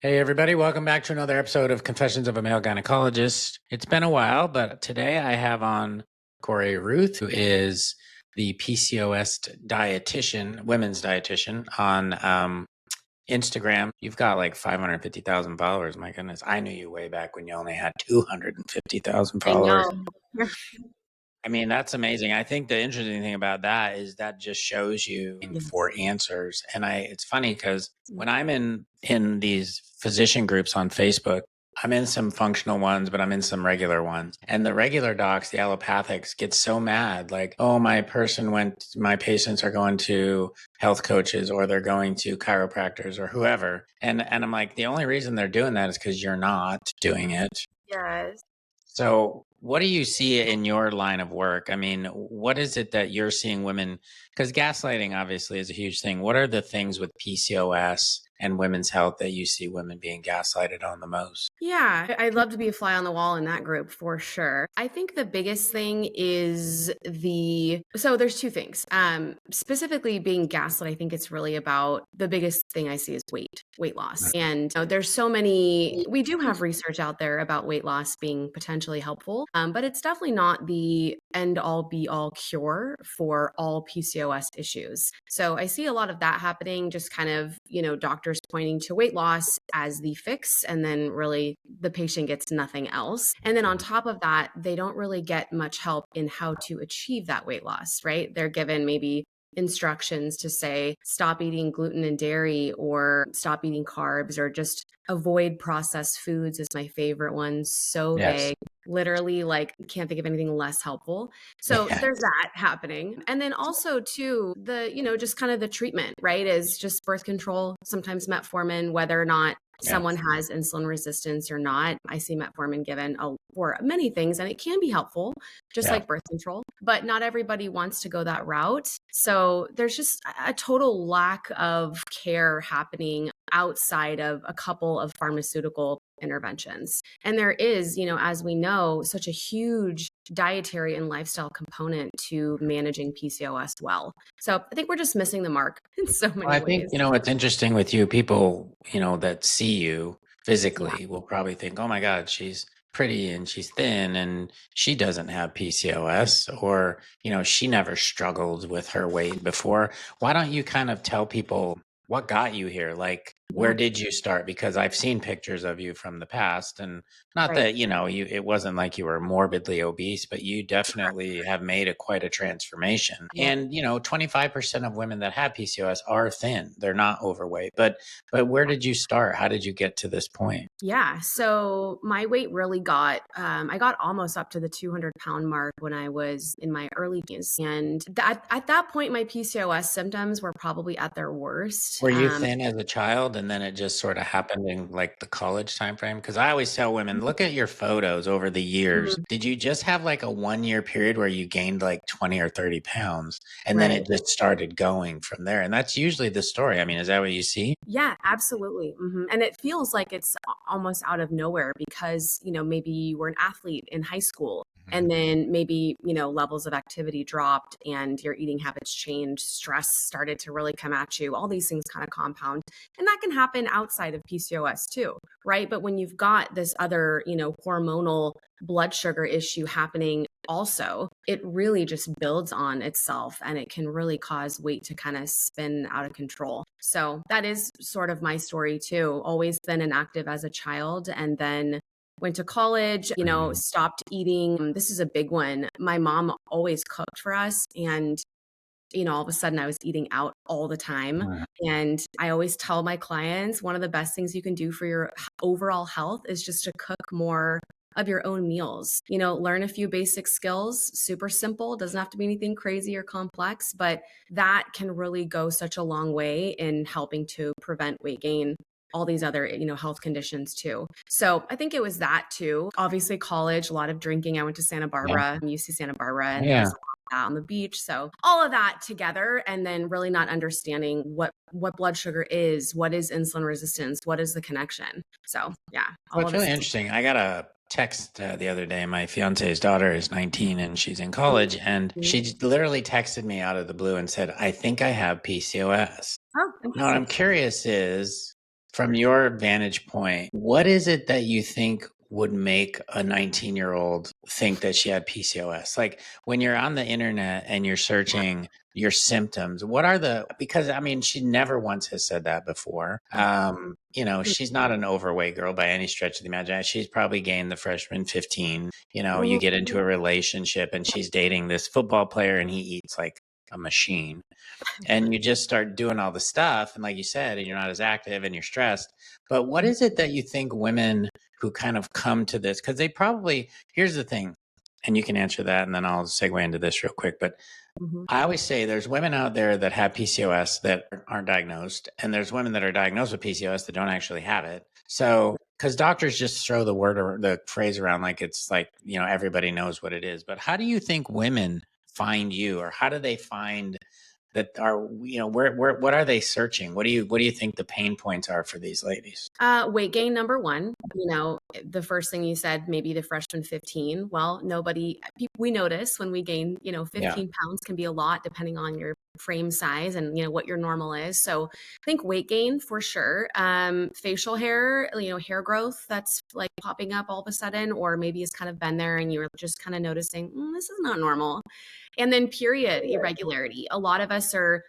Hey, everybody, welcome back to another episode of Confessions of a Male Gynecologist. It's been a while, but today I have on Cory Ruth, who is the PCOS dietitian, women's dietitian on Instagram. You've got like 550,000 followers. My goodness, I knew you way back when you only had 250,000 I followers. know. I mean, that's amazing. I think the interesting thing about that is that just shows you for answers. And it's funny because when I'm in these physician groups on Facebook, I'm in some functional ones, but I'm in some regular ones. And the regular docs, the allopathics, get so mad, like, oh, my patients are going to health coaches or they're going to chiropractors or whoever. And I'm like, the only reason they're doing that is because you're not doing it. Yes. So, what do you see in your line of work? I mean, what is it that you're seeing women? Because gaslighting obviously is a huge thing. What are the things with PCOS and women's health that you see women being gaslighted on the most? Yeah, I'd love to be a fly on the wall in that group for sure. I think the biggest thing is so there's two things. Specifically being gaslit, I think it's really about the biggest thing I see is weight loss. And there's so many, we do have research out there about weight loss being potentially helpful, but it's definitely not the end all be all cure for all PCOS issues. So I see a lot of that happening, just kind of, doctors pointing to weight loss as the fix, and then really the patient gets nothing else. And then on top of that, they don't really get much help in how to achieve that weight loss, right? They're given maybe instructions to say, stop eating gluten and dairy, or stop eating carbs, or just avoid processed foods is my favorite one. So Yes. vague. Literally, like, can't think of anything less helpful. So there's that happening. And then also too, just kind of the treatment, right? Is just birth control, sometimes metformin, whether or not someone has insulin resistance or not. I see metformin given for many things, and it can be helpful, just like birth control, but not everybody wants to go that route. So there's just a total lack of care happening outside of a couple of pharmaceutical interventions. And there is, as we know, such a huge dietary and lifestyle component to managing PCOS well. So I think we're just missing the mark in so many Well, I ways. think, what's interesting with you, people, that see you Yeah. physically will probably think, oh my God, she's pretty and she's thin and she doesn't have PCOS, or, she never struggled with her weight before. Why don't you kind of tell people what got you here? Like, where Yeah. did you start? Because I've seen pictures of you from the past, and not Right. that, it wasn't like you were morbidly obese, but you definitely have made quite a transformation. Yeah. And, 25% of women that have PCOS are thin. They're not overweight. But where did you start? How did you get to this point? Yeah. So my weight really I got almost up to the 200-pound mark when I was in my early teens. And at that point, my PCOS symptoms were probably at their worst. Were you thin as a child and then it just sort of happened in like the college time frame? Because I always tell women, look at your photos over the years. Mhm. Did you just have like a 1 year period where you gained like 20 or 30 pounds and then Right. it just started going from there? And that's usually the story. I mean, is that what you see? Yeah, absolutely. And it feels like it's almost out of nowhere because, maybe you were an athlete in high school, and then maybe, levels of activity dropped and your eating habits changed, stress started to really come at you. All these things kind of compound. And that can happen outside of PCOS too, right? But when you've got this other, hormonal blood sugar issue happening also, it really just builds on itself, and it can really cause weight to kind of spin out of control. So that is sort of my story too. Always thin and active as a child, and then went to college, stopped eating. This is a big one. My mom always cooked for us, and all of a sudden I was eating out all the time. And I always tell my clients, one of the best things you can do for your overall health is just to cook more of your own meals. Learn a few basic skills, super simple, doesn't have to be anything crazy or complex, but that can really go such a long way in helping to prevent weight gain, all these other, health conditions too. So I think it was that too. Obviously college, a lot of drinking. I went to Santa Barbara, UC Santa Barbara, and there was on the beach. So all of that together, and then really not understanding what blood sugar is, what is insulin resistance, what is the connection. So yeah, Well, all it's of really this. interesting. I got a text the other day. My fiance's daughter is 19 and she's in college, and she literally texted me out of the blue and said, I think I have PCOS. Oh, Now, what interesting. I'm curious is, From your vantage point, what is it that you think would make a 19-year-old think that she had PCOS? Like when you're on the internet and you're searching your symptoms, what are because I mean, she never once has said that before. She's not an overweight girl by any stretch of the imagination. She's probably gained the freshman 15. You get into a relationship and she's dating this football player and he eats like a machine, and you just start doing all the stuff. And like you said, and you're not as active and you're stressed. But what is it that you think women who kind of come to this, because they probably, here's the thing, and you can answer that and then I'll segue into this real quick. But I always say there's women out there that have PCOS that aren't diagnosed, and there's women that are diagnosed with PCOS that don't actually have it. So, because doctors just throw the word or the phrase around like it's like, everybody knows what it is. But how do you think women find you, or how do they find that are, what are they searching? What do you think the pain points are for these ladies? Weight gain, number one. The first thing you said, maybe the freshman 15. Well, we notice when we gain, 15 pounds can be a lot depending on your frame size and, what your normal is. So I think weight gain for sure. Facial hair, hair growth that's like popping up all of a sudden, or maybe it's kind of been there and you're just kind of noticing, this is not normal. And then period irregularity. A lot of us are,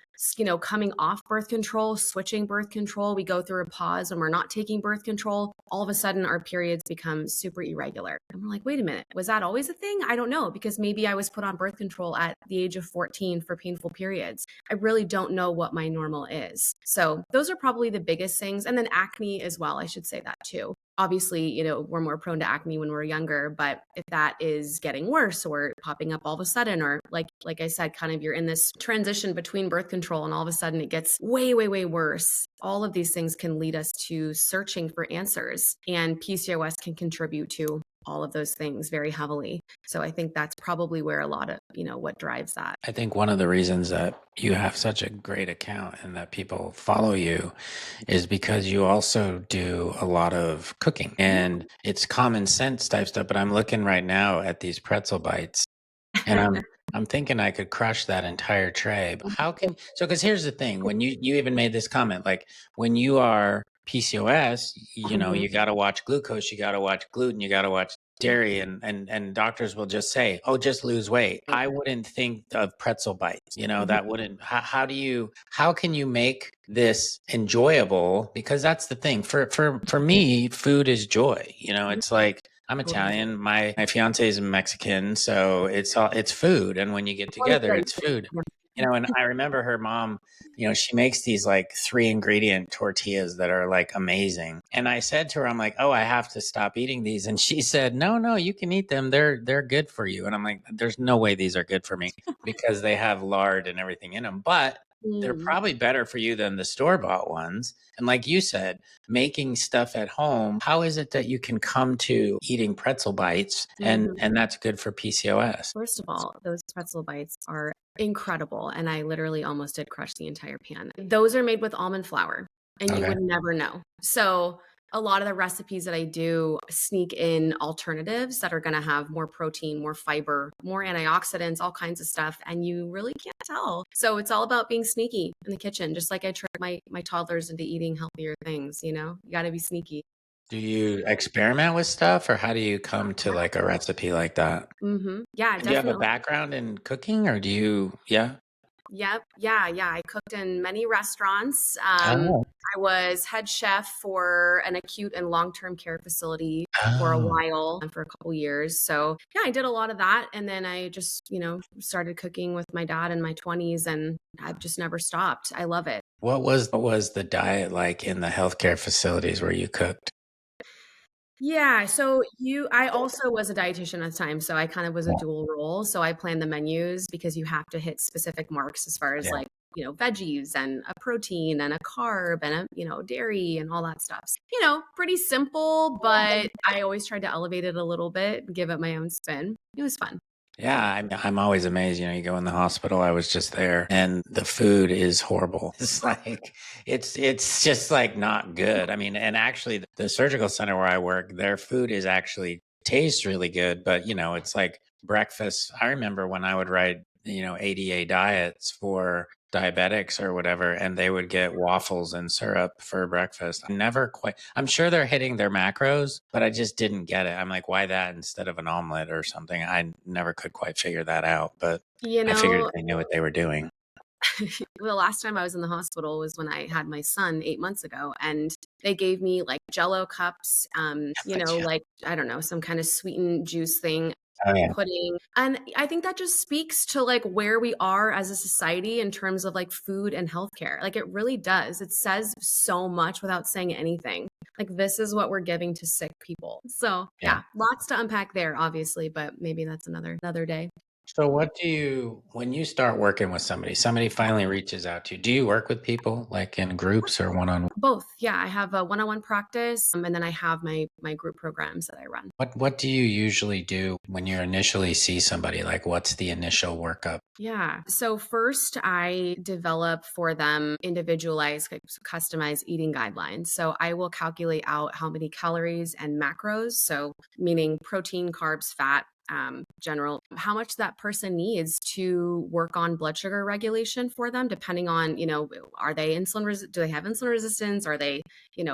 coming off birth control, switching birth control. We go through a pause when we're not taking birth control. All of a sudden, our periods become super irregular. And we're like, wait a minute, was that always a thing? I don't know, because maybe I was put on birth control at the age of 14 for painful periods. I really don't know what my normal is. So those are probably the biggest things. And then acne as well. I should say that too. Obviously, we're more prone to acne when we're younger, but if that is getting worse or popping up all of a sudden, or like I said, kind of you're in this transition between birth control and all of a sudden it gets way, way, way worse. All of these things can lead us to searching for answers, and PCOS can contribute to all of those things very heavily. So I think that's probably where a lot of, what drives that. I think one of the reasons that you have such a great account and that people follow you is because you also do a lot of cooking, and it's common sense type stuff. But I'm looking right now at these pretzel bites and I'm thinking I could crush that entire tray. But because here's the thing, when you even made this comment, like when you are PCOS, you got to watch glucose, you got to watch gluten, you got to watch dairy, and doctors will just say, oh, just lose weight. I wouldn't think of pretzel bites, that wouldn't, how can you make this enjoyable? Because that's the thing for me, food is joy. It's like, I'm Italian. My fiance is Mexican, so it's food. And when you get together, it's food. And I remember her mom, she makes these like 3-ingredient tortillas that are like amazing. And I said to her, I'm like, oh, I have to stop eating these. And she said, no, you can eat them. They're good for you. And I'm like, there's no way these are good for me because they have lard and everything in them. But they're probably better for you than the store-bought ones. And like you said, making stuff at home, how is it that you can come to eating pretzel bites and that's good for PCOS? First of all, those pretzel bites are incredible. And I literally almost did crush the entire pan. Those are made with almond flour, and you would never know. So a lot of the recipes that I do sneak in alternatives that are going to have more protein, more fiber, more antioxidants, all kinds of stuff. And you really can't tell. So it's all about being sneaky in the kitchen, just like I trick my toddlers into eating healthier things. You got to be sneaky. Do you experiment with stuff, or how do you come to like a recipe like that? Yeah, Do you have a definitely. background in cooking, or do you, yeah? Yep. Yeah. I cooked in many restaurants. Oh, I was head chef for an acute and long-term care facility for a oh. while and for a couple years. So yeah, I did a lot of that. And then I just, started cooking with my dad in my 20s, and I've just never stopped. I love it. What was the diet like in the healthcare facilities where you cooked? Yeah. So I also was a dietitian at the time. So I kind of was a Yeah. dual role. So I planned the menus because you have to hit specific marks as far as Yeah. like, veggies and a protein and a carb and dairy and all that stuff. Pretty simple, but I always tried to elevate it a little bit and give it my own spin. It was fun. Yeah, I'm always amazed. You go in the hospital. I was just there, and the food is horrible. It's like it's just like not good. I mean, and actually, the surgical center where I work, their food is actually tastes really good, but it's like breakfast. I remember when I would write ADA diets for diabetics or whatever, and they would get waffles and syrup for breakfast. I'm sure they're hitting their macros, but I just didn't get it. I'm like, why that instead of an omelet or something? I never could quite figure that out, but You I figured know, they knew what they were doing. the last time I was in the hospital was when I had my son 8 months ago, and they gave me like Jello cups, Gotcha. like, I don't know, some kind of sweetened juice thing, Oh yeah. pudding. And I think that just speaks to like where we are as a society in terms of like food and healthcare. Like it really does. It says so much without saying anything. Like this is what we're giving to sick people. So Yeah. yeah, lots to unpack there, obviously, but maybe that's another day. So when you start working with somebody finally reaches out to you, do you work with people like in groups or one-on-one? Both. Yeah, I have a one-on-one practice, and then I have my group programs that I run. What do you usually do when you initially see somebody? Like what's the initial workup? Yeah. So first I develop for them individualized, like, customized eating guidelines. So I will calculate out how many calories and macros, so meaning protein, carbs, fat, general, how much that person needs to work on blood sugar regulation for them, depending on, are they do they have insulin resistance? Are they,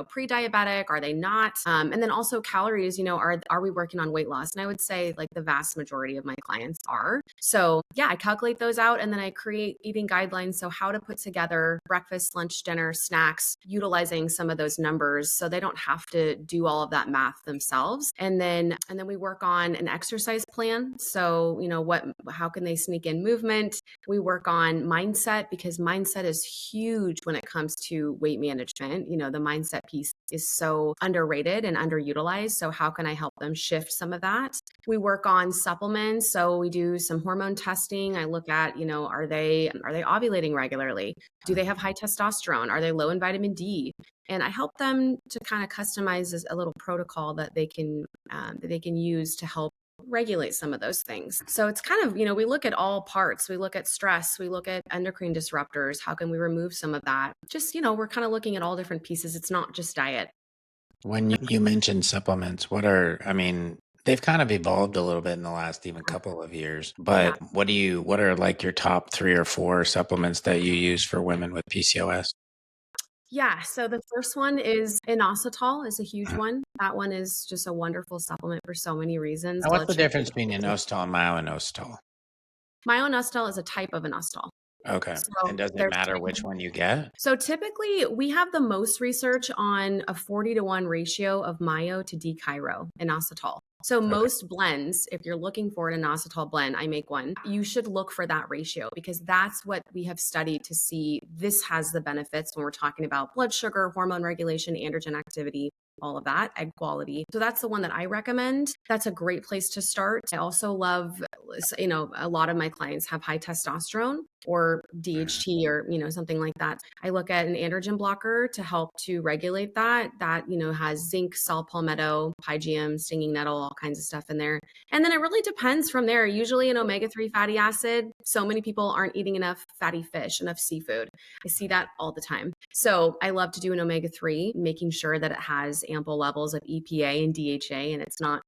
pre-diabetic? Are they not? And then also calories, are we working on weight loss? And I would say like the vast majority of my clients are. So yeah, I calculate those out and then I create eating guidelines. So how to put together breakfast, lunch, dinner, snacks, utilizing some of those numbers so they don't have to do all of that math themselves. And then we work on an exercise plan. So, how can they sneak in movement? We work on mindset because mindset is huge when it comes to weight management. The mindset piece is so underrated and underutilized. So how can I help them shift some of that? We work on supplements. So we do some hormone testing. I look at, are they ovulating regularly? Do they have high testosterone? Are they low in vitamin D? And I help them to kind of customize a little protocol that they can use to help regulate some of those things. So it's kind of, we look at all parts. We look at stress, we look at endocrine disruptors. How can we remove some of that? Just, we're kind of looking at all different pieces. It's not just diet. When you mentioned supplements, they've kind of evolved a little bit in the last even couple of years, Yeah. but what are like your top 3 or 4 supplements that you use for women with PCOS? Yeah. So the first one is inositol is a huge one. That one is just a wonderful supplement for so many reasons. Now, what's Blood the sugar. difference between inositol and myo-inositol? Myo-inositol is a type of inositol. Okay. And So does it there's matter which one you get? So typically we have the most research on a 40-to-1 ratio of myo to D-chiro inositol. So Okay. most blends, if you're looking for an inositol blend, I make one, you should look for that ratio because that's what we have studied to see this has the benefits when we're talking about blood sugar, hormone regulation, androgen activity, all of that, egg quality. So that's the one that I recommend. That's a great place to start. I also love, a lot of my clients have high testosterone or DHT or, something like that. I look at an androgen blocker to help to regulate that. That, has zinc, saw palmetto, pygeum, stinging nettle, all kinds of stuff in there. And then it really depends from there. Usually an omega-3 fatty acid. So many people aren't eating enough fatty fish, enough seafood. I see that all the time. So I love to do an omega-3, making sure that it has ample levels of EPA and DHA, and it's not,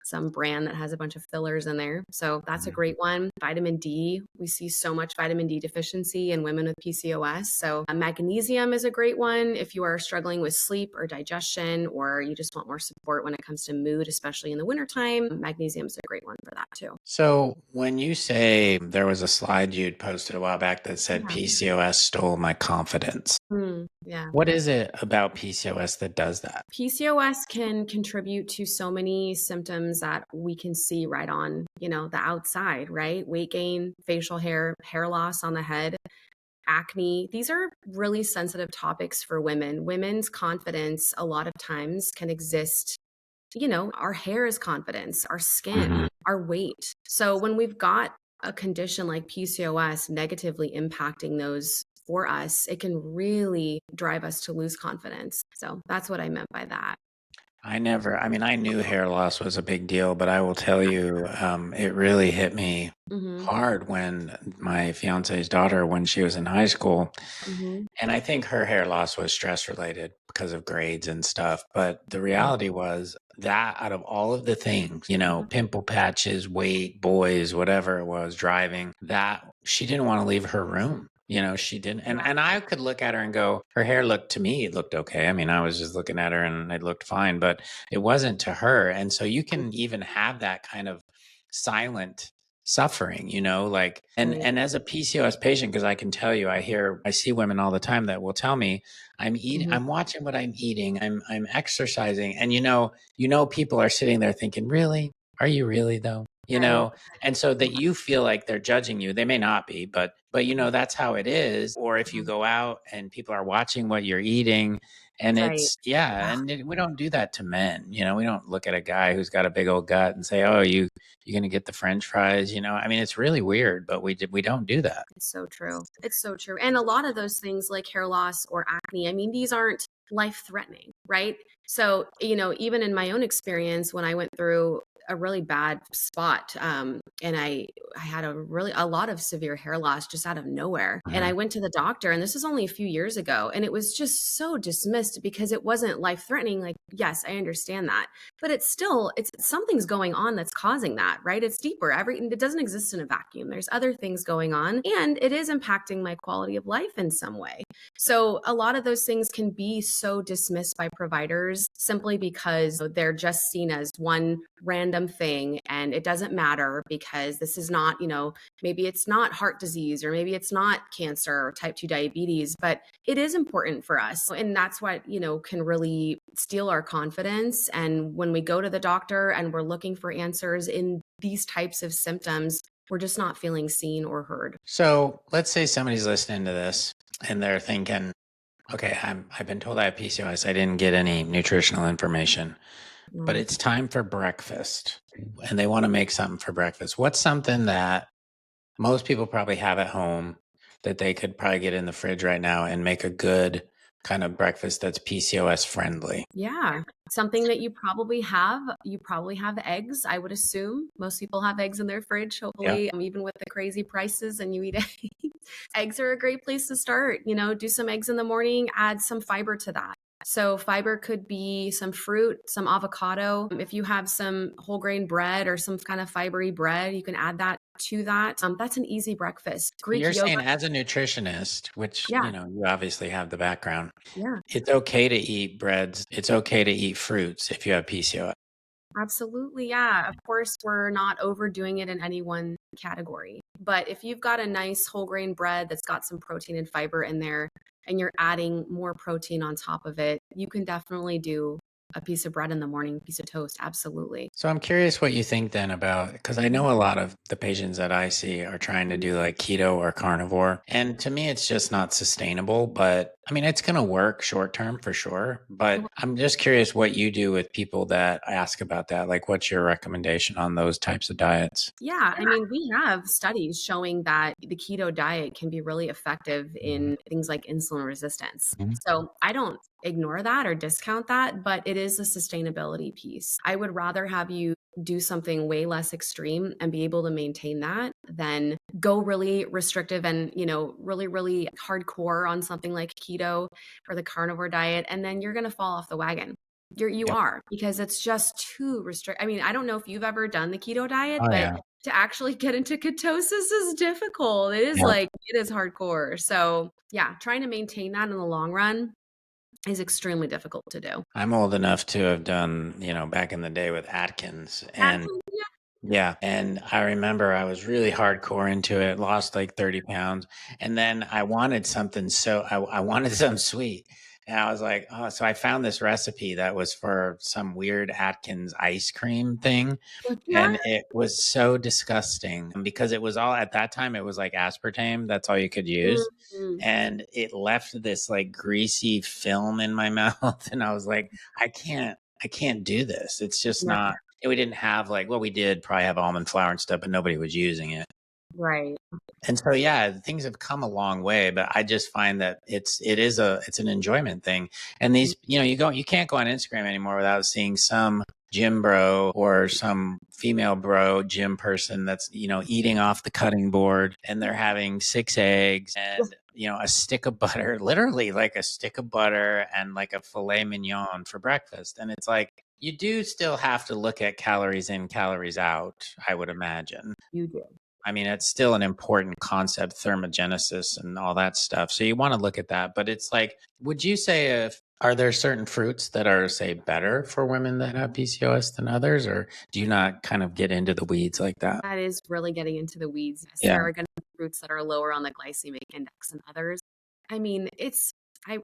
some brand that has a bunch of fillers in there. So that's a great one. Vitamin D, we see so much vitamin D deficiency in women with PCOS. So magnesium is a great one if you are struggling with sleep or digestion, or you just want more support when it comes to mood, especially in the wintertime. Magnesium is a great one for that too. So when you say there was a slide you'd posted a while back that said Yeah. PCOS stole my confidence, Yeah. what is it about PCOS that does that? PCOS can contribute to so many symptoms that we can see right on, the outside, right? Weight gain, facial hair, hair loss on the head, acne. These are really sensitive topics for women. Women's confidence a lot of times can exist. Our hair is confidence, our skin, our weight. So when we've got a condition like PCOS negatively impacting those for us, it can really drive us to lose confidence. So that's what I meant by that. I knew hair loss was a big deal, but I will tell you, it really hit me Mm-hmm. hard when my fiance's daughter, when she was in high school, Mm-hmm. and I think her hair loss was stress related because of grades and stuff. But the reality was that out of all of the things, pimple patches, weight, boys, whatever it was, driving, that she didn't want to leave her room. She didn't. Yeah. And I could look at her and go, her hair looked to me, it looked okay. I mean, I was just looking at her and it looked fine, but it wasn't to her. And so you can even have that kind of silent suffering, like, Right. and as a PCOS patient, because I can tell you, I see women all the time that will tell me, Mhm. I'm watching what I'm eating, I'm exercising. And people are sitting there thinking, really? Are you really though? Right. And so Yeah. that you feel like they're judging you. They may not be, but that's how it is. Or if you Mhm. go out and people are watching what you're eating, and Right. yeah, and we don't do that to men. We don't look at a guy who's got a big old gut and say, "Oh, you're going to get the French fries." I mean, it's really weird, but we don't do that. It's so true. It's so true. And a lot of those things like hair loss or acne, I mean, these aren't life threatening, right? So, even in my own experience, when I went through a really bad spot, and I had a lot of severe hair loss just out of nowhere. And I Mhm. went to the doctor, and this was only a few years ago, and it was just so dismissed because it wasn't life threatening. Like, yes, I understand that, but it's something's going on that's causing that, right? It's deeper. It doesn't exist in a vacuum. There's other things going on, and it is impacting my quality of life in some way. So a lot of those things can be so dismissed by providers simply because they're just seen as one random thing, and it doesn't matter because this is not, maybe it's not heart disease, or maybe it's not cancer or type 2 diabetes, but it is important for us. And that's what, can really steal our confidence. And when we go to the doctor and we're looking for answers in these types of symptoms, we're just not feeling seen or heard. So let's say somebody's listening to this and they're thinking, okay, I've been told I have PCOS. I didn't get any nutritional information, but Right. it's time for breakfast and they want to make something for breakfast. What's something that most people probably have at home that they could probably get in the fridge right now and make a good kind of breakfast that's PCOS friendly? Yeah. Something that you probably have eggs, I would assume. Most people have eggs in their fridge, Yeah. hopefully, even with the crazy prices and you eat eggs. Eggs are a great place to start. Do some eggs in the morning, add some fiber to that. So fiber could be some fruit, some avocado. If you have some whole grain bread or some kind of fibery bread, you can add that to that. That's an easy breakfast. Greek You're saying yogurt. as a nutritionist, which, Yeah. you obviously have the background, Yeah. it's okay to eat breads. It's okay to eat fruits if you have PCOS. Absolutely. Yeah. Of course, we're not overdoing it in any one category. But if you've got a nice whole grain bread that's got some protein and fiber in there, and you're adding more protein on top of it, you can definitely do a piece of bread in the morning, piece of toast. Absolutely. So I'm curious what you think then about, because I know a lot of the patients that I see are trying to Mhm. do like keto or carnivore. And to me, it's just not sustainable. But I mean, it's going to work short term for sure. But I'm just curious what you do with people that ask about that. Like, what's your recommendation on those types of diets? Yeah, I mean, we have studies showing that the keto diet can be really effective Mhm. in things like insulin resistance. Mhm. So I don't ignore that or discount that, but it is a sustainability piece. I would rather have you do something way less extreme and be able to maintain that than go really restrictive and, really, really hardcore on something like keto or the carnivore diet. And then you're going to fall off the wagon. You Yep. are, because it's just too restrict. I mean, I don't know if you've ever done the keto diet, Oh, but yeah. to actually get into ketosis is difficult. It is hardcore. So, yeah, trying to maintain that in the long run is extremely difficult to do. I'm old enough to have done, back in the day with Atkins. And Absolutely. yeah, and I remember I was really hardcore into it, lost like 30 pounds, and then I wanted something I wanted something sweet. And I was like, oh, so I found this recipe that was for some weird Atkins ice cream thing. What? And it was so disgusting because it was all at that time, it was like aspartame. That's all you could use. Mhm. And it left this like greasy film in my mouth. And I was like, I can't do this. It's just Yeah, not, and we didn't have like, well, we did probably have almond flour and stuff, but nobody was using it. right. And so, yeah, things have come a long way, but I just find that it's an enjoyment thing. And Mhm. these, you can't go on Instagram anymore without seeing some gym bro or some female bro gym person that's, eating off the cutting board and they're having 6 eggs and, a stick of butter, literally like a stick of butter and like a filet mignon for breakfast. And it's like, you do still have to look at calories in, calories out, I would imagine. You do. I mean, it's still an important concept, thermogenesis and all that stuff. So you want to look at that. But it's like, would you say are there certain fruits that are, say, better for women that have PCOS than others? Or do you not kind of get into the weeds like that? That is really getting into the weeds. Yes, Yeah. there are going to be fruits that are lower on the glycemic index than others. I mean,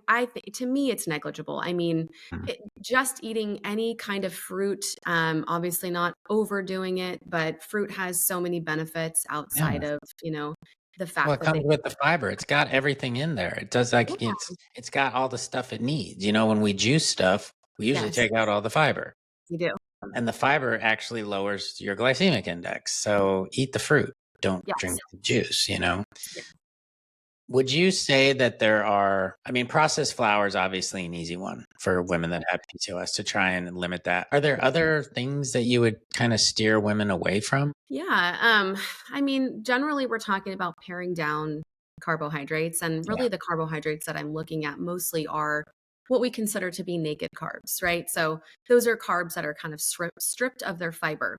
I think to me, it's negligible. I mean, Mhm. just eating any kind of fruit, obviously not overdoing it, but fruit has so many benefits Yeah. outside of, the Well, fact it that comes they, with the fiber. It's got everything in there. It does like yeah, it's got all the stuff it needs. When we juice stuff, we usually yes, take out all the fiber. you do. And the fiber actually lowers your glycemic index. So eat the fruit. Don't drink Yes. the juice. Yeah. Would you say that I mean, processed flour is obviously an easy one for women that have PCOS to try and limit that. Are there other things that you would kind of steer women away from? Yeah. I mean, generally we're talking about paring down carbohydrates, and Yeah. really the carbohydrates that I'm looking at mostly are what we consider to be naked carbs, right? So those are carbs that are kind of stripped of their fiber.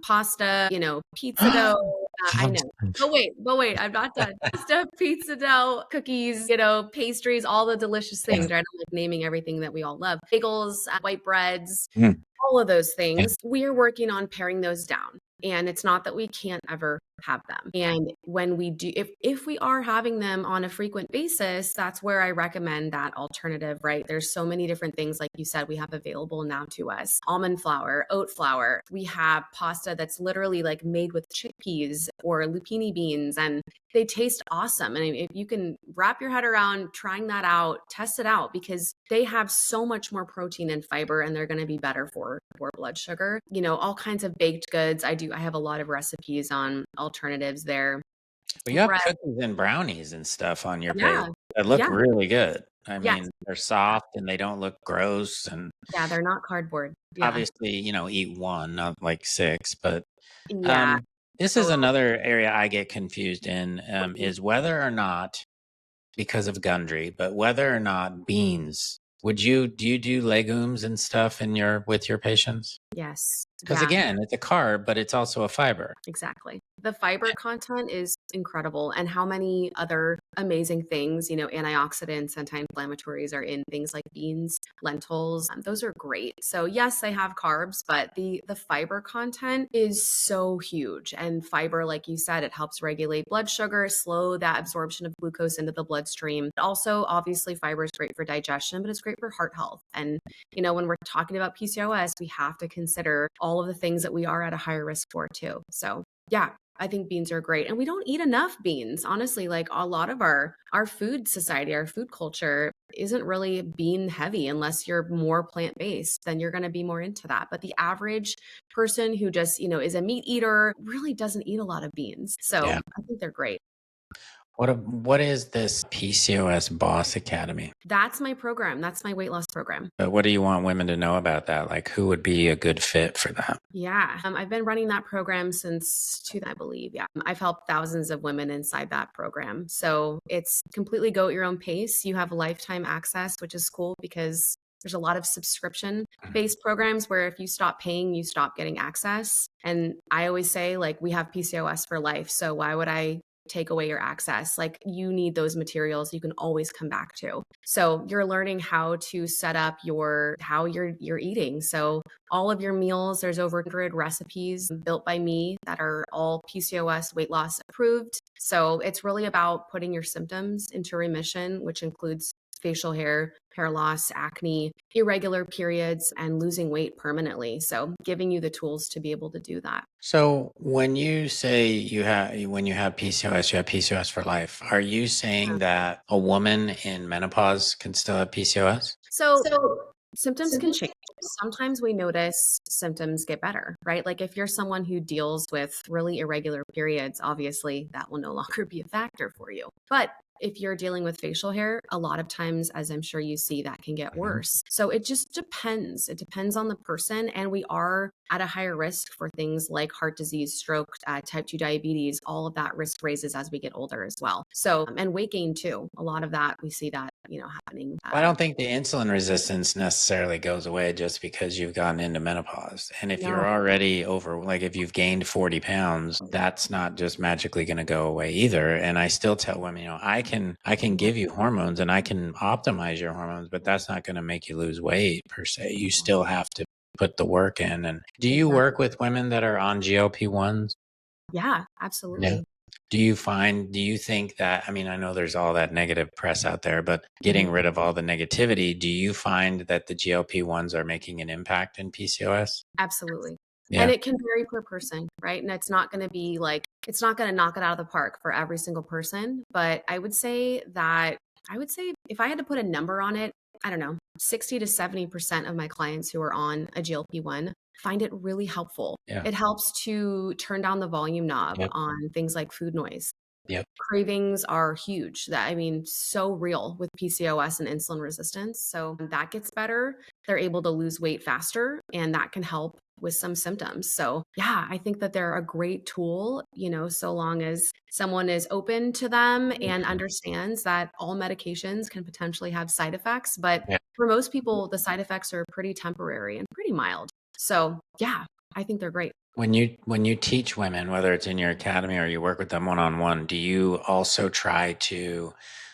Pasta, pizza dough. I know. But wait, I'm not done. Pasta, pizza dough, cookies, pastries, all the delicious Yeah. things, right? I'm like naming everything that we all love. Bagels, white breads, Mm. all of those Yeah. things, we are working on paring those down. And it's not that we can't ever have them. And when we do, if we are having them on a frequent basis, that's where I recommend that alternative, right? There's so many different things, like you said, we have available now to us. Almond flour, oat flour. We have pasta that's literally like made with chickpeas or lupini beans, and they taste awesome. And if you can wrap your head around trying that out, test it out, because they have so much more protein and fiber, and they're going to be better for blood sugar. All kinds of baked goods. I have a lot of recipes on alternatives there. Well, you have Bread. cookies and brownies and stuff on your page Yeah. that look Yeah. really good. I Yes. mean, they're soft and they don't look gross. And Yeah. They're not cardboard. Yeah. obviously, eat one, not like six. But Yeah. um, this is Totally. another area I get confused in is whether or not, because of Gundry, but whether or not beans. Do you do legumes and stuff with your patients? Yes. Because Yeah. again, it's a carb, but it's also a fiber. Exactly. The fiber content is incredible. And how many other amazing things, antioxidants, anti-inflammatories are in things like beans, lentils. Those are great. So yes, they have carbs, but the fiber content is so huge. And fiber, like you said, it helps regulate blood sugar, slow that absorption of glucose into the bloodstream. Also, obviously, fiber is great for digestion, but it's great for heart health. And when we're talking about PCOS, we have to consider all of the things that we are at a higher risk for too. So yeah, I think beans are great. And we don't eat enough beans. Honestly, like a lot of our food society, our food culture isn't really bean heavy unless you're more plant-based, then you're going to be more into that. But the average person who just, is a meat eater really doesn't eat a lot of beans. So Yeah. I think they're great. What is this PCOS Boss Academy? That's my program. That's my weight loss program. But what do you want women to know about that? Like, who would be a good fit for that? Yeah, I've been running that program since I believe. Yeah, I've helped thousands of women inside that program. So it's completely go at your own pace. You have lifetime access, which is cool because there's a lot of subscription based programs where if you stop paying, you stop getting access. And I always say, like, we have PCOS for life. So why would I take away your access? Like, you need those materials you can always come back to. So you're learning how to set up how you're eating. So all of your meals, there's over 100 recipes built by me that are all PCOS weight loss approved. So it's really about putting your symptoms into remission, which includes facial hair loss, acne, irregular periods, and losing weight permanently. So giving you the tools to be able to do that. So when you say when you have PCOS, you have PCOS for life. Are you saying that a woman in menopause can still have PCOS? So symptoms can change. Sometimes we notice symptoms get better, right? Like if you're someone who deals with really irregular periods, obviously that will no longer be a factor for you. But if you're dealing with facial hair, a lot of times, as I'm sure you see, that can get worse. So it just depends. It depends on the person. And we are at a higher risk for things like heart disease, stroke, type 2 diabetes. All of that risk raises as we get older as well. So, and weight gain too. A lot of that, we see that, happening. Well, I don't think the insulin resistance necessarily goes away just because you've gotten into menopause. And if No. you're already over, like if you've gained 40 pounds, that's not just magically going to go away either. And I still tell women, I can give you hormones and I can optimize your hormones, but that's not going to make you lose weight per se. You still have to put the work in. And do you work with women that are on GLP-1s? Yeah, absolutely. Yeah. Do you think that, I know there's all that negative press out there, but getting rid of all the negativity, do you find that the GLP-1s are making an impact in PCOS? Absolutely. Yeah. And it can vary per person, right? And it's not going to be it's not going to knock it out of the park for every single person. But I would say if I had to put a number on it, I don't know, 60 to 70% of my clients who are on a GLP-1 find it really helpful. Yeah. It helps to turn down the volume knob Yep. on things like food noise. Yep. Cravings are huge. So real with PCOS and insulin resistance. So that gets better. They're able to lose weight faster, and that can help with some symptoms. So yeah, I think that they're a great tool, so long as someone is open to them and understands that all medications can potentially have side effects. But for most people, the side effects are pretty temporary and pretty mild. So yeah, I think they're great. When you teach women, whether it's in your academy or you work with them one-on-one, do you also try to,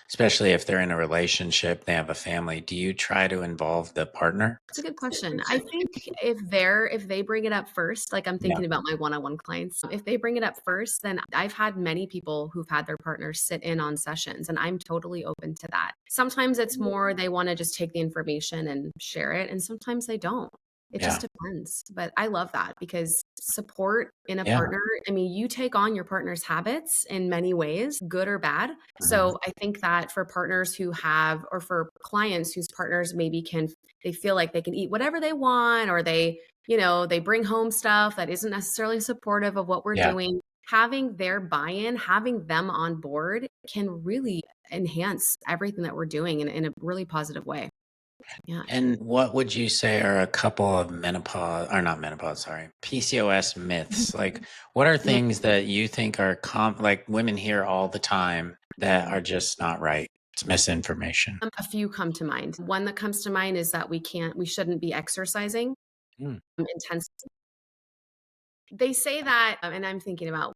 especially if they're in a relationship, they have a family, do you try to involve the partner? That's a good question. I think if they bring it up first, like I'm thinking about my one-on-one clients, if they bring it up first, then I've had many people who've had their partners sit in on sessions, and I'm totally open to that. Sometimes it's more they want to just take the information and share it, and sometimes they don't. It just depends. But I love that because support in a partner, you take on your partner's habits in many ways, good or bad. So I think that for partners who have, or for clients whose partners maybe they feel like they can eat whatever they want, or they bring home stuff that isn't necessarily supportive of what we're doing, having their buy-in, having them on board can really enhance everything that we're doing in a really positive way. Yeah. And what would you say are a couple of PCOS myths? Like, what are things that you think are like women hear all the time that are just not right? It's misinformation. A few come to mind. One that comes to mind is that we shouldn't be exercising intensely. They say that, and I'm thinking about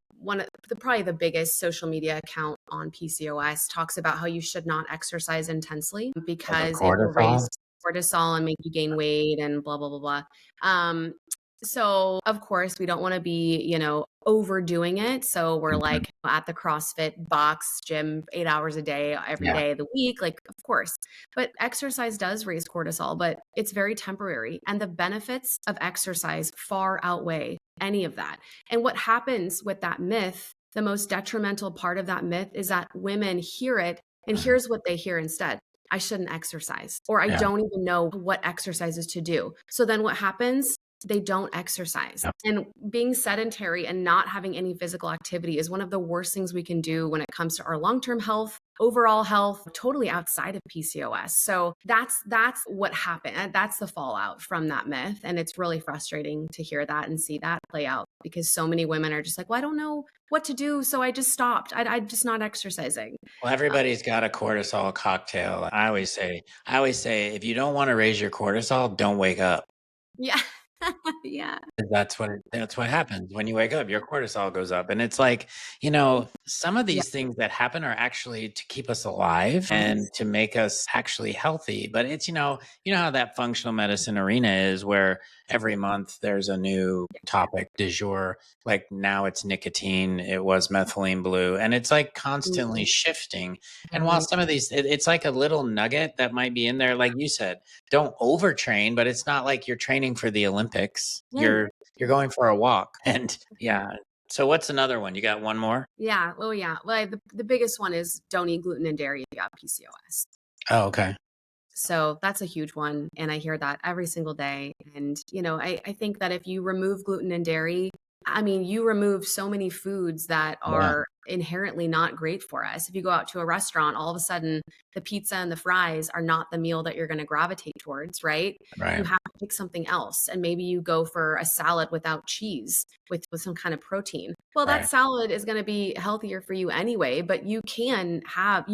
probably the biggest social media account on PCOS talks about how you should not exercise intensely because it will raise cortisol and make you gain weight and blah, blah, blah, blah. So of course we don't want to be, overdoing it. So we're like at the CrossFit box gym 8 hours a day, every day of the week, like of course, but exercise does raise cortisol, but it's very temporary. And the benefits of exercise far outweigh any of that. And what happens with that myth, the most detrimental part of that myth is that women hear it and here's what they hear instead. I shouldn't exercise, or I don't even know what exercises to do. So then what happens? They don't exercise. And being sedentary and not having any physical activity is one of the worst things we can do when it comes to our long-term health, overall health, totally outside of PCOS. So that's what happened. That's the fallout from that myth. And it's really frustrating to hear that and see that play out because so many women are just like, well, I don't know what to do. So I just stopped. I'm just not exercising. Well, everybody's got a cortisol cocktail. I always say, if you don't want to raise your cortisol, don't wake up. Yeah. Yeah. That's what happens when you wake up, your cortisol goes up. And it's like, some of these things that happen are actually to keep us alive and to make us actually healthy. But it's, how that functional medicine arena is where every month there's a new topic du jour. Like now it's nicotine, it was methylene blue, and it's like constantly shifting. And while some of these, it's like a little nugget that might be in there, like you said, don't overtrain, but it's not like you're training for the Olympics. You're going for a walk. And so what's another one? You got one more? Yeah. Oh yeah. Well, the biggest one is don't eat gluten and dairy if you got PCOS. Oh, okay. So that's a huge one. And I hear that every single day. And, I think that if you remove gluten and dairy, you remove so many foods that are inherently not great for us. If you go out to a restaurant, all of a sudden the pizza and the fries are not the meal that you're going to gravitate towards, right? You Right. have to pick something else. And maybe you go for a salad without cheese with some kind of protein. Well, that Right. salad is going to be healthier for you anyway, but you can have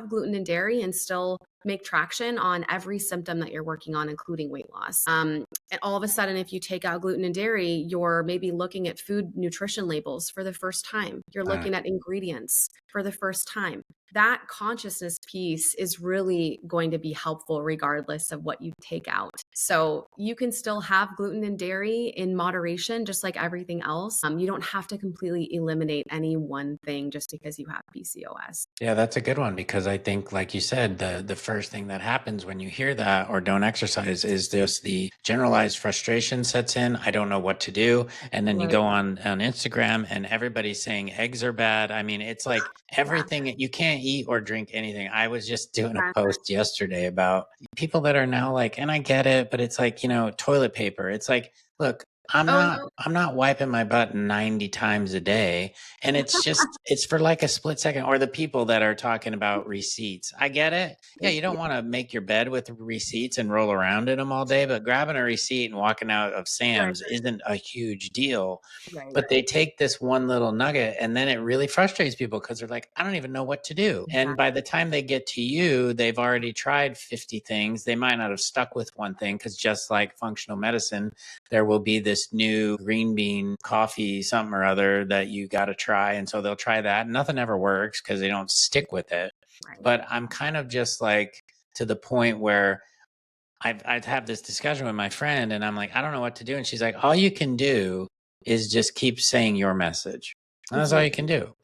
gluten and dairy and still make traction on every symptom that you're working on, including weight loss. And all of a sudden, if you take out gluten and dairy, you're maybe looking at food nutrition labels for the first time. You're looking at ingredients for the first time. That consciousness piece is really going to be helpful regardless of what you take out. So you can still have gluten and dairy in moderation, just like everything else. You don't have to completely eliminate any one thing just because you have PCOS. Yeah, that's a good one, because I think, like you said, the first thing that happens when you hear that or don't exercise is just the generalized frustration sets in. I don't know what to do. And then you Right. go on Instagram and everybody's saying eggs are bad. I mean, it's like Yeah. everything, you can't eat or drink anything. I was just doing a Yeah. post yesterday about people that are now like, and I get it, but it's like, toilet paper. It's like, look, Oh, no. I'm not wiping my butt 90 times a day. And it's for like a split second. Or the people that are talking about receipts. I get it. Yeah, you don't want to make your bed with receipts and roll around in them all day, but grabbing a receipt and walking out of Right. Sam's isn't a huge deal. Right. But they take this one little nugget and then it really frustrates people because they're like, I don't even know what to do. And Exactly. by the time they get to you, they've already tried 50 things. They might not have stuck with one thing, because just like functional medicine, there will be this new green bean coffee, something or other, that you got to try. And so they'll try that. Nothing ever works because they don't stick with it. Right. But I'm kind of just like to the point where I'd have this discussion with my friend and I'm like, I don't know what to do. And she's like, all you can do is just keep saying your message. And that's all Mhm. you can do.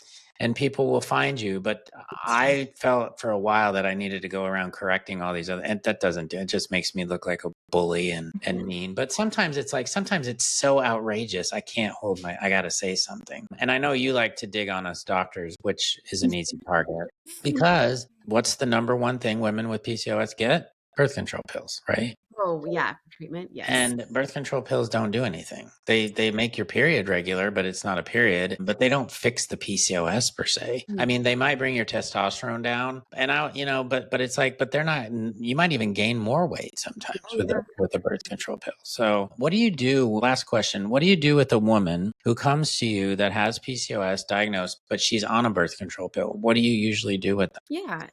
And people will find you. But That's true. I felt for a while that I needed to go around correcting all these other, and that doesn't do it. Just makes me look like a bully and mean. But sometimes it's so outrageous. I got to say something. And I know you like to dig on us doctors, which is an easy target, because what's the number one thing women with PCOS get? Birth control pills, right? Oh, yeah, for treatment, yes. And birth control pills don't do anything. They make your period regular, but it's not a period. But they don't fix the PCOS per se. I Mm. mean, they might bring your testosterone down, and but it's like, but they're not. You might even gain more weight sometimes Oh, with yeah. a birth control pill. So, what do you do? Last question: what do you do with a woman who comes to you that has PCOS diagnosed, but she's on a birth control pill? What do you usually do with them? Yeah.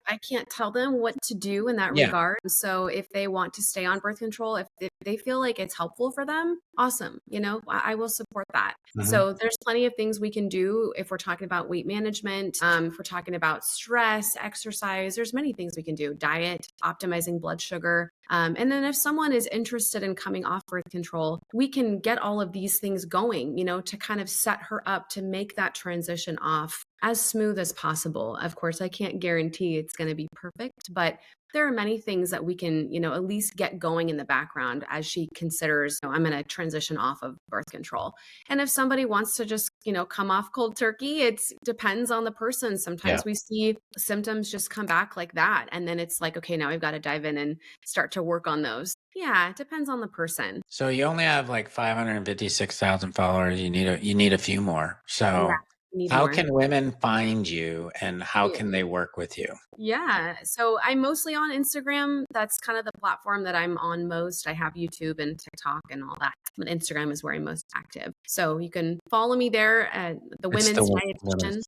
I can't tell them what to do in that Yeah. regard. So if they want to stay on birth control, if they feel like it's helpful for them, awesome. I will support that. Mhm. So there's plenty of things we can do if we're talking about weight management, if we're talking about stress, exercise, there's many things we can do. Diet, optimizing blood sugar. And then if someone is interested in coming off birth control, we can get all of these things going, to kind of set her up to make that transition off as smooth as possible. Of course, I can't guarantee it's going to be perfect, but there are many things that we can, at least get going in the background as she considers, I'm going to transition off of birth control. And if somebody wants to just, come off cold turkey, it depends on the person. Yeah. Sometimes we see symptoms just come back like that. And then it's like, okay, now we've got to dive in and start to work on those. Yeah, it depends on the person. So you only have like 556,000 followers. You need a few more. Yeah, So need how more. can women find you and how can they work with you? Yeah. So I'm mostly on Instagram. That's kind of the platform that I'm on most. I have YouTube and TikTok and all that, but Instagram is where I'm most active. So you can follow me there at the It's the Women's Dietitian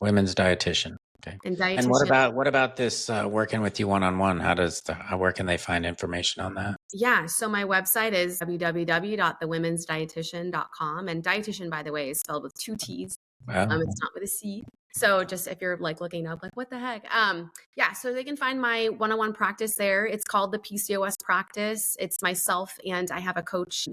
women's dietitian. Okay. and And Dietitian. what about this working with you one on one? Where can they find information on that? Yeah. So my website is www.thewomensdietitian.com. And dietitian, by the way, is spelled with two T's. Well, It's not with a C. So just if you're like looking up, like, what the heck? Yeah, so they can find my one-on-one practice there. It's called the PCOS practice. It's myself and I have a coach.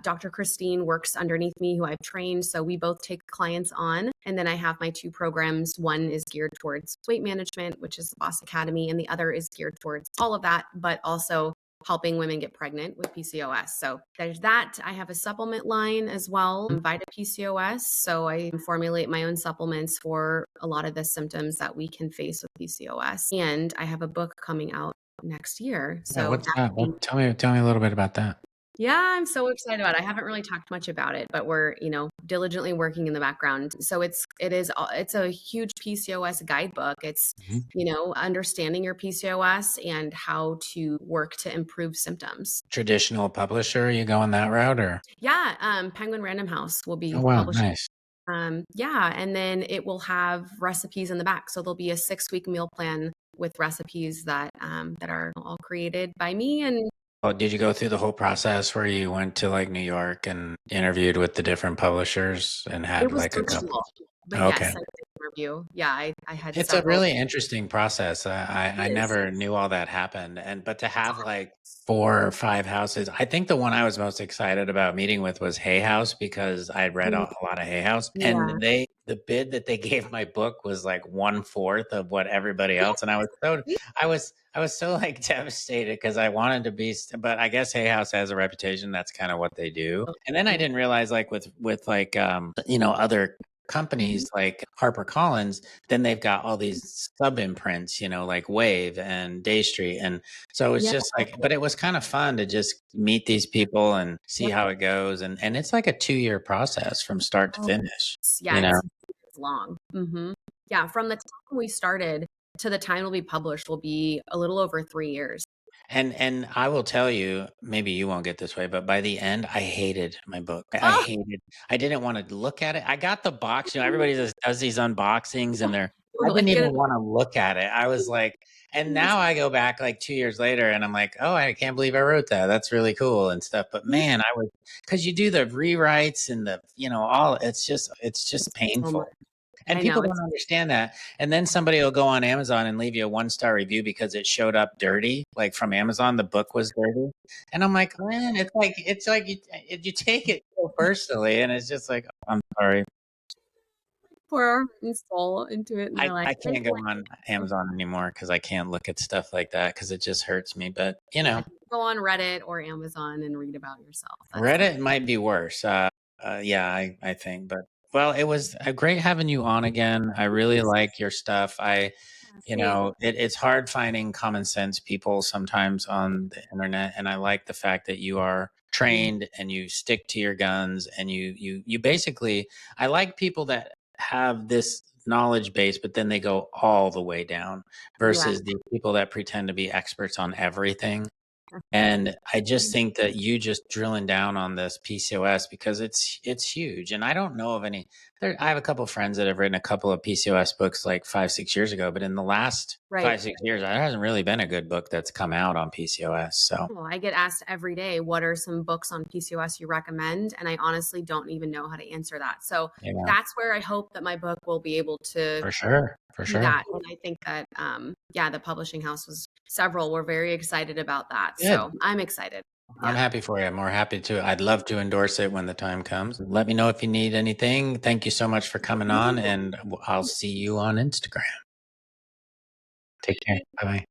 Dr. Christine, works underneath me, who I've trained. So we both take clients on. And then I have my two programs. One is geared towards weight management, which is the Boss Academy, and the other is geared towards all of that, but also helping women get pregnant with PCOS. So there's that. I have a supplement line as well, Vita PCOS. So I formulate my own supplements for a lot of the symptoms that we can face with PCOS. And I have a book coming out next year. yeah, So what's that? Tell me a little bit about that. Yeah, I'm so excited about it. I haven't really talked much about it, but we're, diligently working in the background. So it's a huge PCOS guidebook. It's, Mhm. understanding your PCOS and how to work to improve symptoms. Traditional publisher, you going that route or? Yeah, Penguin Random House will Oh, be wow, publishing. nice. Yeah, and then it will have recipes in the back. So there'll be a 6-week meal plan with recipes that are all created by me. And Oh, did you go through the whole process where you went to like New York and interviewed with the different publishers and it had was like a couple? virtual. But Okay. yes, I did interview. Yeah, I had It's a several. really interesting process. I It is. never knew all that happened. But to have like 4 or 5 houses, I think the one I was most excited about meeting with was Hay House because I'd read Mm, a lot of Hay House. And yeah. the bid that they gave my book was like 1/4 of what everybody else. And I was so like devastated because I wanted to be, but I guess Hay House has a reputation. That's kind of what they do. And then I Yeah. didn't realize like with like, other Mhm. companies like HarperCollins, then they've got all these sub imprints, like Wave and Day Street. And so it's Yeah. just like, but it was kind of fun to just meet these people and see Yep. how it goes. And it's like a 2 year process from start to Oh, finish, yeah, you know? it's long. Yeah, from the time we started to the time it'll be published will be a little over 3 years. And I will tell you, maybe you won't get this way, but by the end, I hated my book. Oh, I didn't want to look at it. I got the box, everybody does these unboxings and I totally didn't get even it. want to look at it. I was like, and now I go back like 2 years later and I'm like, oh, I can't believe I wrote that. That's really cool and stuff. But man, because you do the rewrites and all, it's It's just so much. painful. And I people know, don't understand that. And then somebody will go on Amazon and leave you a 1-star review because it showed up dirty, like from Amazon, the book was dirty. And I'm like, man, it's like you take it so personally, and it's just like, oh, I'm sorry. pour our heart and soul into it, and they're like, I can't go on Amazon anymore because I can't look at stuff like that because it just hurts me. But yeah, go on Reddit or Amazon and read about yourself. That's the Reddit might be worse. Yeah, I think. But well, it was great having you on again. I really like your stuff. same. It's hard finding common sense people sometimes on the internet, and I like the fact that you are Mhm. trained and you stick to your guns, and you basically. I like people that have this knowledge base, but then they go all the way down Yeah. versus the people that pretend to be experts on everything. And I just think that you just drilling down on this PCOS because it's huge. And I don't know of any I have a couple of friends that have written a couple of PCOS books like 5, 6 years ago, but in the last Right. 5, 6 years, there hasn't really been a good book that's come out on PCOS. So Well, I get asked every day, what are some books on PCOS you recommend? And I honestly don't even know how to answer that. So yeah, that's where I hope that my book will be able to for sure. For do sure. that. And I think that, yeah, the publishing house was several were very excited about that. Good. So I'm excited. I'm Yeah. happy for you. I'm more happy to. I'd love to endorse it when the time comes. Let me know if you need anything. Thank you so much for coming on, and I'll see you on Instagram. Take care. Bye bye.